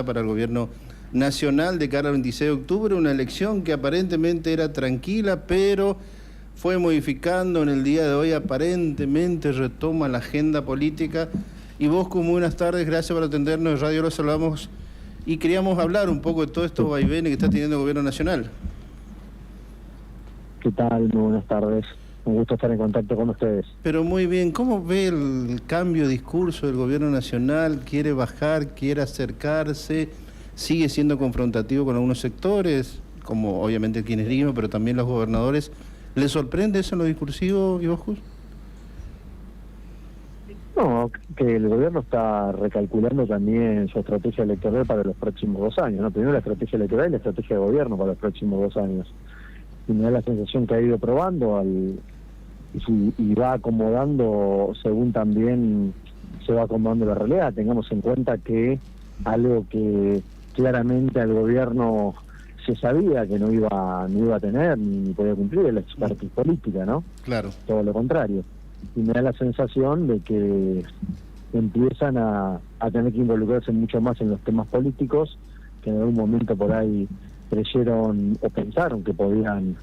para el gobierno nacional de cara al 26 de octubre, una elección que aparentemente era tranquila, pero fue modificando en el día de hoy, aparentemente retoma la agenda política. Y Bosco, muy buenas tardes, gracias por atendernos, en Radio Lo saludamos y queríamos hablar un poco de todos estos vaivenes que está teniendo el gobierno nacional. ¿Qué tal? Muy buenas tardes. Un gusto estar en contacto con ustedes. Pero muy bien, ¿cómo ve el cambio de discurso del gobierno nacional? ¿Quiere bajar, quiere acercarse? ¿Sigue siendo confrontativo con algunos sectores, como obviamente el kirchnerismo, pero también los gobernadores? ¿Le sorprende eso en lo discursivo, Bosco? No, que el gobierno está recalculando también su estrategia electoral para los próximos 2 años, ¿no? Primero la estrategia electoral y la estrategia de gobierno para los próximos 2 años. Y me da la sensación que ha ido probando y va acomodando según también se va acomodando la realidad. Tengamos en cuenta que algo que claramente al gobierno se sabía que no iba a tener ni podía cumplir es la expertise política, ¿no? Claro. Todo lo contrario. Y me da la sensación de que empiezan a tener que involucrarse mucho más en los temas políticos, que en algún momento por ahí creyeron o pensaron que podían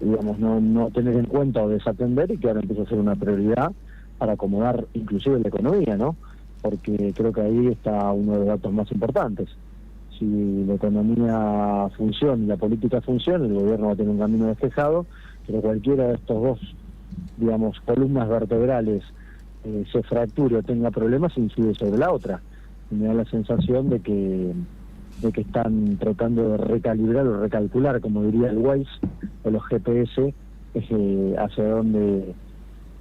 digamos no tener en cuenta o desatender, y que ahora empieza a ser una prioridad para acomodar inclusive la economía, ¿no? Porque creo que ahí está uno de los datos más importantes. Si la economía funciona y la política funciona, el gobierno va a tener un camino despejado, pero cualquiera de estos dos, digamos, columnas vertebrales se fracture o tenga problemas, incide sobre la otra. Y me da la sensación de que están tratando de recalibrar o recalcular, como diría el Waze o los GPS, hacia dónde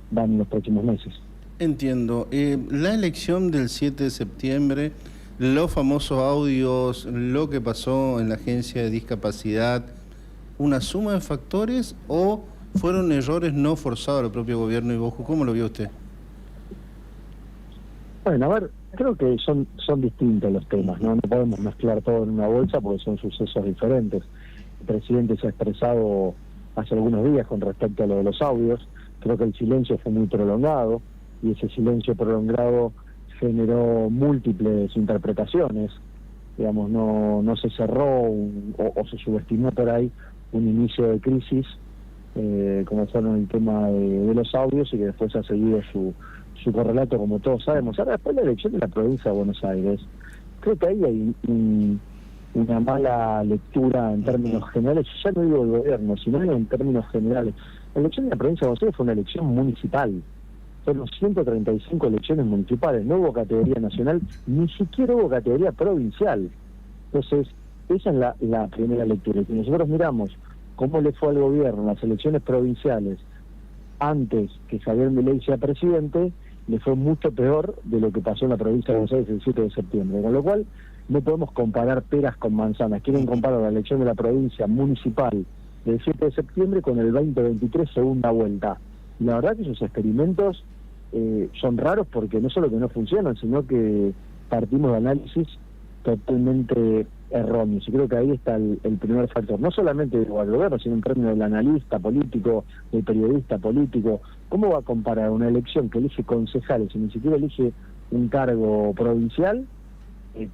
van en los próximos meses. Entiendo. La elección del 7 de septiembre, los famosos audios, lo que pasó en la agencia de discapacidad, ¿una suma de factores o fueron errores no forzados del propio gobierno? Y Bosco, ¿cómo lo vio usted? Bueno, a ver, creo que son distintos los temas, ¿no? No podemos mezclar todo en una bolsa porque son sucesos diferentes. El presidente se ha expresado hace algunos días con respecto a lo de los audios. Creo que el silencio fue muy prolongado y ese silencio prolongado generó múltiples interpretaciones. Digamos, no se cerró o se subestimó por ahí un inicio de crisis, como fueron el tema de los audios, y que después ha seguido su correlato, como todos sabemos. Ahora, después de la elección de la provincia de Buenos Aires, creo que ahí hay una mala lectura en términos generales, ya no digo del gobierno, sino en términos generales. La elección de la provincia de Buenos Aires fue una elección municipal. Fueron 135 elecciones municipales, no hubo categoría nacional, ni siquiera hubo categoría provincial. Entonces, esa es la primera lectura. Y si nosotros miramos cómo le fue al gobierno en las elecciones provinciales antes que Javier Milei sea presidente, le fue mucho peor de lo que pasó en la provincia de Buenos Aires el 7 de septiembre. Con lo cual, no podemos comparar peras con manzanas. Quieren comparar la elección de la provincia municipal del 7 de septiembre con el 2023 segunda vuelta. Y la verdad que esos experimentos son raros, porque no solo que no funcionan, sino que partimos de análisis totalmente erróneos. Y creo que ahí está el primer factor, no solamente del gobierno, sino en términos del analista político, del periodista político. ¿Cómo va a comparar una elección que elige concejales y ni siquiera elige un cargo provincial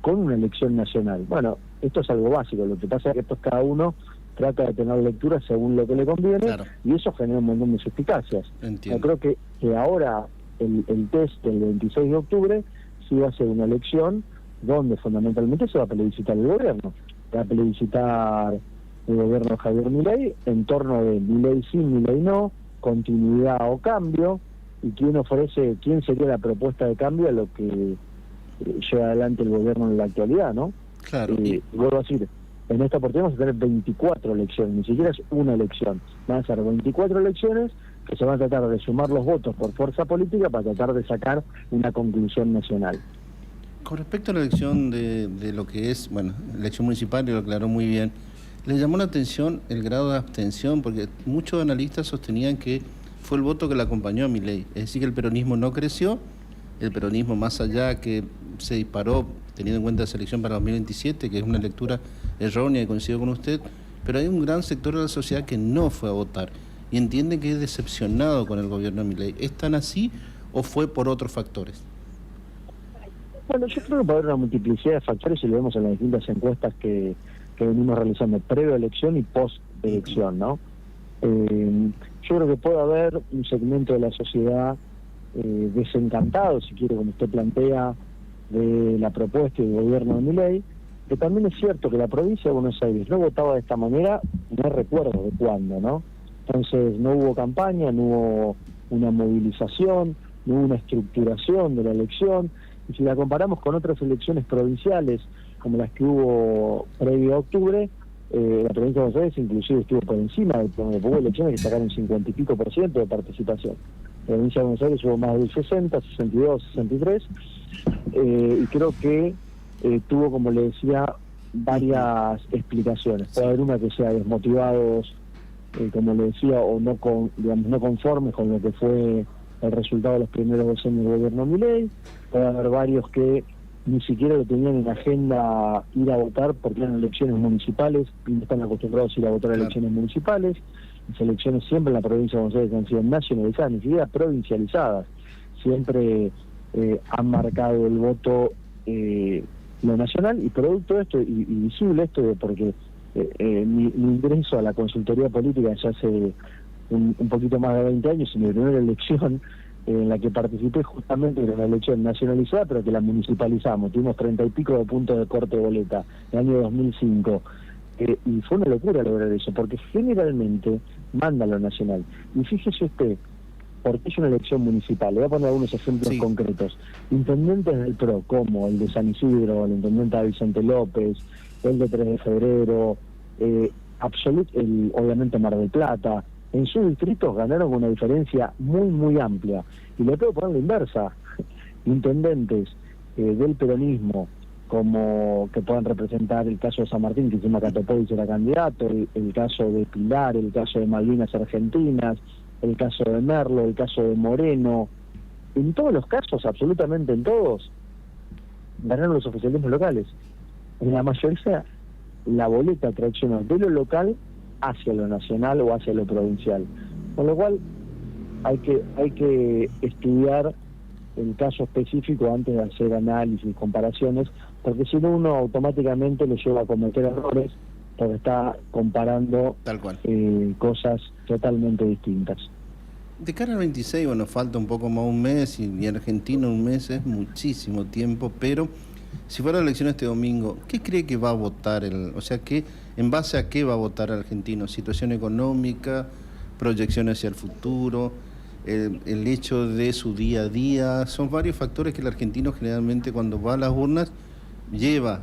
con una elección nacional? Bueno, esto es algo básico. Lo que pasa es que cada uno trata de tener lectura según lo que le conviene, claro, y eso genera un montón de suspicacias. Yo creo que ahora el test del 26 de octubre sí va a ser una elección donde fundamentalmente se va a plebiscitar el gobierno. Va a plebiscitar el gobierno de Javier Milei en torno de Milei sí, Milei no, continuidad o cambio, y quién sería la propuesta de cambio a lo que lleva adelante el gobierno en la actualidad, ¿no? Claro. Y vuelvo a decir, en esta oportunidad vamos a tener 24 elecciones, ni siquiera es una elección, van a ser 24 elecciones que se van a tratar de sumar los votos por fuerza política para tratar de sacar una conclusión nacional. Con respecto a la elección de lo que es, bueno, elección municipal, y lo aclaró muy bien, le llamó la atención el grado de abstención, porque muchos analistas sostenían que fue el voto que le acompañó a Milei, es decir, que el peronismo no creció, el peronismo más allá que se disparó, teniendo en cuenta esa elección para 2027, que es una lectura errónea y coincido con usted, pero hay un gran sector de la sociedad que no fue a votar y entiende que es decepcionado con el gobierno de Milei. ¿Es tan así o fue por otros factores? Bueno, yo creo que puede haber una multiplicidad de factores y lo vemos en las distintas encuestas que venimos realizando previo elección y post elección, ¿no? Yo creo que puede haber un segmento de la sociedad desencantado, si quiere, como usted plantea, de la propuesta y del gobierno de Milei, que también es cierto que la provincia de Buenos Aires no votaba de esta manera, no recuerdo de cuándo, ¿no? Entonces no hubo campaña, no hubo una movilización, no hubo una estructuración de la elección, y si la comparamos con otras elecciones provinciales, como las que hubo previo a octubre, la provincia de Buenos Aires inclusive estuvo por encima hubo elecciones que sacaron 50 y pico % de participación. La provincia de Buenos Aires hubo más del 60, 62, 63, y creo que tuvo, como le decía, varias explicaciones. Puede haber una que sea desmotivados, como le decía, o no no conformes con lo que fue el resultado de los primeros 2 años del gobierno Milei. Puede haber varios que ni siquiera lo tenían en agenda ir a votar porque eran elecciones municipales y no están acostumbrados a ir a votar a elecciones municipales. Las elecciones siempre en la provincia de Buenos Aires han sido nacionalizadas, ni siquiera provincializadas. Siempre han marcado el voto lo nacional, y producto de esto, y visible esto, porque mi ingreso a la consultoría política ya hace un poquito más de 20 años, y mi primera elección en la que participé justamente era una elección nacionalizada, pero que la municipalizamos. Tuvimos 30 y pico de puntos de corte de boleta en el año 2005. Y fue una locura lograr eso, porque generalmente manda lo nacional. Y fíjese usted, porque es una elección municipal. Le voy a poner algunos ejemplos concretos. Intendentes del PRO, como el de San Isidro, el intendente Vicente López, el de 3 de febrero, obviamente Mar del Plata, en sus distritos ganaron con una diferencia muy, muy amplia. Y le puedo poner la inversa. Intendentes del peronismo, como que puedan representar el caso de San Martín, que encima Catopovic era candidato, el caso de Pilar, el caso de Malvinas Argentinas, el caso de Merlo, el caso de Moreno. En todos los casos, absolutamente en todos, ganaron los oficialismos locales. En la mayoría, la boleta traccionó de lo local hacia lo nacional o hacia lo provincial. Con lo cual, hay que estudiar el caso específico antes de hacer análisis y comparaciones, porque si no, uno automáticamente lo lleva a cometer errores, porque está comparando tal cual cosas totalmente distintas. De cara al 26, bueno, falta un poco más un mes, y Argentina un mes es muchísimo tiempo, pero si fuera la elección este domingo, ¿qué cree que va a votar? O sea, ¿en base a qué va a votar el argentino? ¿Situación económica, proyecciones hacia el futuro, el hecho de su día a día? Son varios factores que el argentino generalmente, cuando va a las urnas, lleva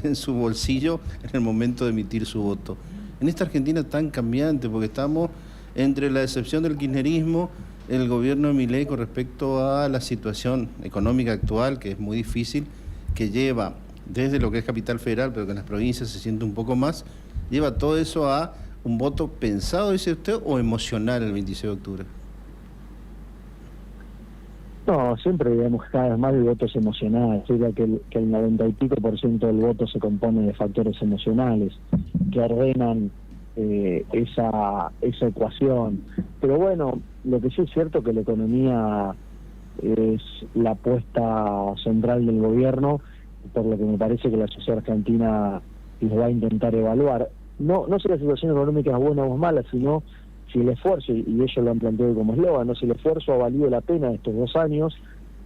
en su bolsillo en el momento de emitir su voto. En esta Argentina tan cambiante, porque estamos entre la decepción del kirchnerismo, el gobierno de Milei con respecto a la situación económica actual, que es muy difícil, que lleva desde lo que es Capital Federal, pero que en las provincias se siente un poco más, lleva todo eso a un voto pensado, dice usted, o emocional el 26 de octubre. No, siempre vemos cada vez más de votos emocionales. Diría que el 90 y pico % del voto se compone de factores emocionales que ordenan esa ecuación. Pero bueno, lo que sí es cierto que la economía es la apuesta central del gobierno, por lo que me parece que la sociedad argentina lo va a intentar evaluar. No si la situación económica es buena o es mala, sino si el esfuerzo, y ellos lo han planteado como eslogan, ¿no? Si el esfuerzo ha valido la pena estos 2 años,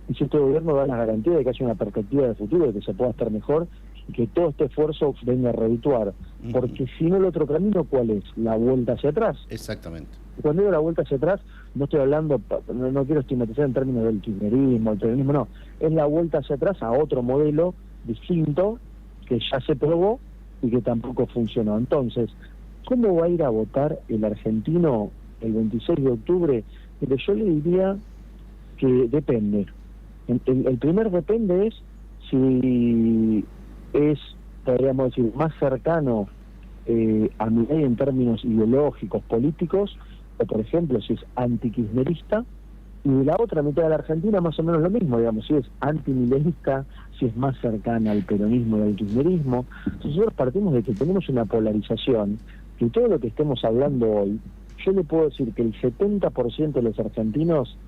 y si este gobierno da la garantía de que haya una perspectiva de futuro, de que se pueda estar mejor, y que todo este esfuerzo venga a redituar. Porque si no, el otro camino, ¿cuál es? La vuelta hacia atrás. Exactamente. Cuando digo la vuelta hacia atrás, no estoy hablando, no quiero estigmatizar en términos del kirchnerismo, el peronismo, no. Es la vuelta hacia atrás a otro modelo distinto que ya se probó y que tampoco funcionó. Entonces, ¿cómo va a ir a votar el argentino el 26 de octubre? Pero yo le diría que depende. El primer depende es si es, podríamos decir, más cercano a Milei en términos ideológicos, políticos, o por ejemplo, si es antikirchnerista, y de la otra mitad de la Argentina más o menos lo mismo, digamos, si es antimileísta, si es más cercana al peronismo y al kirchnerismo. Entonces nosotros partimos de que tenemos una polarización, que todo lo que estemos hablando hoy, yo le puedo decir que el 70% de los argentinos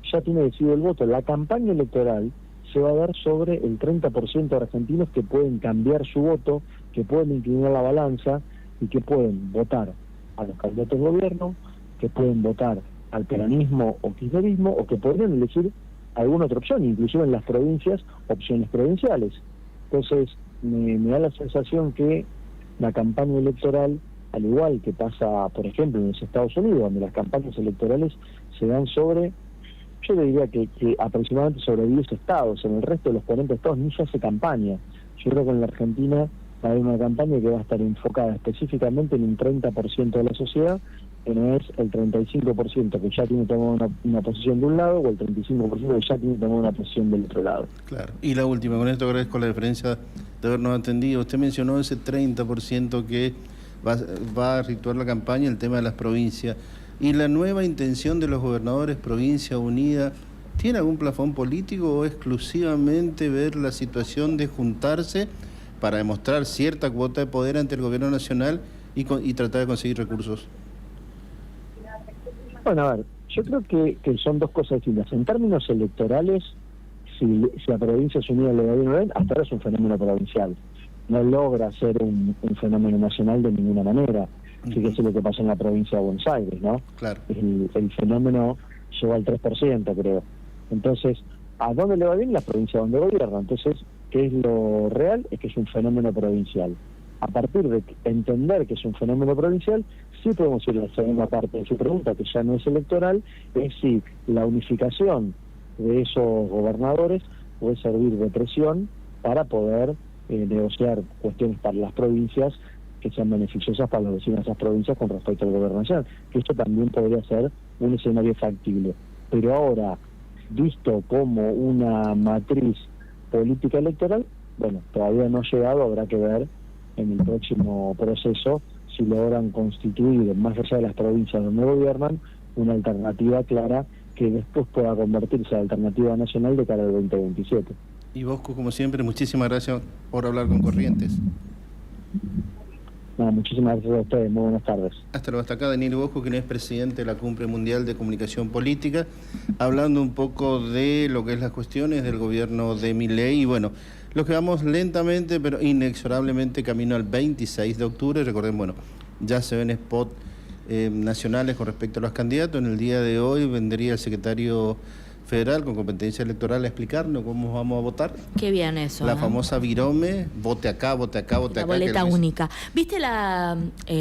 ya tiene decidido el voto. La campaña electoral se va a dar sobre el 30% de argentinos que pueden cambiar su voto, que pueden inclinar la balanza y que pueden votar a los candidatos de gobierno, que pueden votar al peronismo o kirchnerismo, o que podrían elegir alguna otra opción, inclusive en las provincias, opciones provinciales. Entonces, me da la sensación que la campaña electoral, al igual que pasa, por ejemplo, en los Estados Unidos, donde las campañas electorales se dan sobre, yo le diría que aproximadamente sobre 10 estados, en el resto de los 40 estados ni se hace campaña. Yo creo que en la Argentina va a haber una campaña que va a estar enfocada específicamente en un 30% de la sociedad, que no es el 35% que ya tiene tomado una posición de un lado, o el 35% que ya tiene tomado una posición del otro lado. Claro. Y la última, con esto agradezco la diferencia de habernos atendido. Usted mencionó ese 30% que va a situar la campaña, el tema de las provincias. ¿Y la nueva intención de los gobernadores, Provincia Unida, tiene algún plafón político o exclusivamente ver la situación de juntarse para demostrar cierta cuota de poder ante el gobierno nacional y tratar de conseguir recursos? Bueno, a ver, yo creo que son dos cosas distintas. En términos electorales, si la Provincia Unida le va bien, hasta ahora es un fenómeno provincial. No logra ser un fenómeno nacional de ninguna manera. Fíjese lo que pasó en la provincia de Buenos Aires, ¿no? Claro. El fenómeno llegó al 3%, creo. Entonces, ¿a dónde le va bien? La provincia donde gobierna. Entonces, ¿qué es lo real? Es que es un fenómeno provincial. A partir de entender que es un fenómeno provincial, sí podemos ir a la segunda parte de su pregunta, que ya no es electoral, es si la unificación de esos gobernadores puede servir de presión para poder negociar cuestiones para las provincias que sean beneficiosas para los vecinos de esas provincias con respecto al gobierno nacional, que esto también podría ser un escenario factible. Pero ahora, visto como una matriz política electoral, bueno, todavía no ha llegado, habrá que ver en el próximo proceso si logran constituir, más allá de las provincias donde gobiernan, una alternativa clara que después pueda convertirse en alternativa nacional de cara al 2027. Y Bosco, como siempre, muchísimas gracias por hablar con Corrientes. No, muchísimas gracias a ustedes, muy buenas tardes. Hasta luego, hasta acá Daniel Bosco, quien es presidente de la Cumbre Mundial de Comunicación Política, hablando un poco de lo que es las cuestiones del gobierno de Milei. Y bueno, lo que vamos lentamente, pero inexorablemente camino al 26 de octubre. Recuerden, bueno, ya se ven spots nacionales con respecto a los candidatos. En el día de hoy vendría el secretario federal con competencia electoral a explicarnos cómo vamos a votar. Qué bien eso. La famosa virome, vote acá, vote acá, vote acá. La boleta única. ¿Viste la